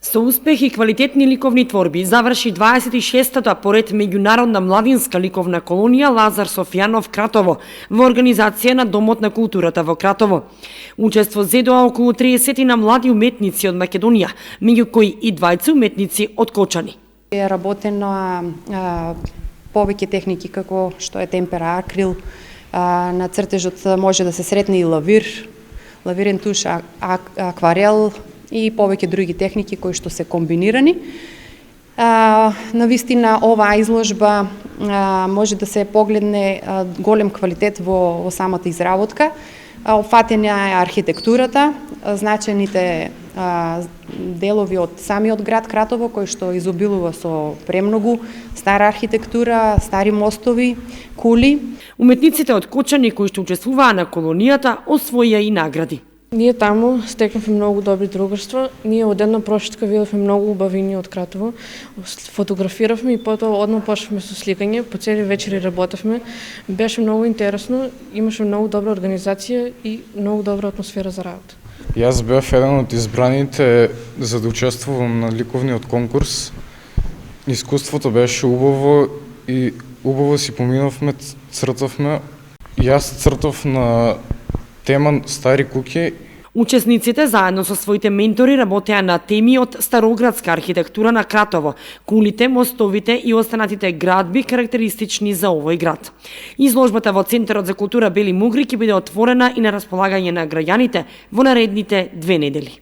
Со успех и квалитетни ликовни творби заврши 26-та поред меѓународна младинска ликовна колонија Лазар Софијанов Кратово во организација на Домот на културата во Кратово. Учество зедоа околу 30 на млади уметници од Македонија, меѓу кои и двајца уметници од Кочани. Е работено повеќе техники како што е темпера, акрил, на цртежот може да се сретне и лавирен туш, акварел и повеќе други техники кои што се комбинирани. Навистина оваа изложба може да се погледне голем квалитет во самата изработка. Опфатена е архитектурата, значените делови од самиот град Кратово, кој што изобилува со премногу стара архитектура, стари мостови, кули. Уметниците од Кочани кои што учествуваа на колонијата освоија и награди. Ние таму стекнавме многу добри другарства. Ние од една прошетка видовме многу убавини од Кратово. Фотографиравме и потоа одма почнавме со сликање. По цели вечери работевме. Беше многу интересно, имаше многу добра организација и многу добра атмосфера за работа. Јас бев еден од избраните за да учествувам на ликовниот конкурс. Искуството беше убаво и убаво си поминавме, цртавме. Јас цртав на тема стари куќи. Учесниците заедно со своите ментори работеа на теми од староградска архитектура на Кратово, кулите, мостовите и останатите градби карактеристични за овој град. Изложбата во Центарот за култура Бели Мугри ќе биде отворена и на располагање на граѓаните во наредните 2 недели.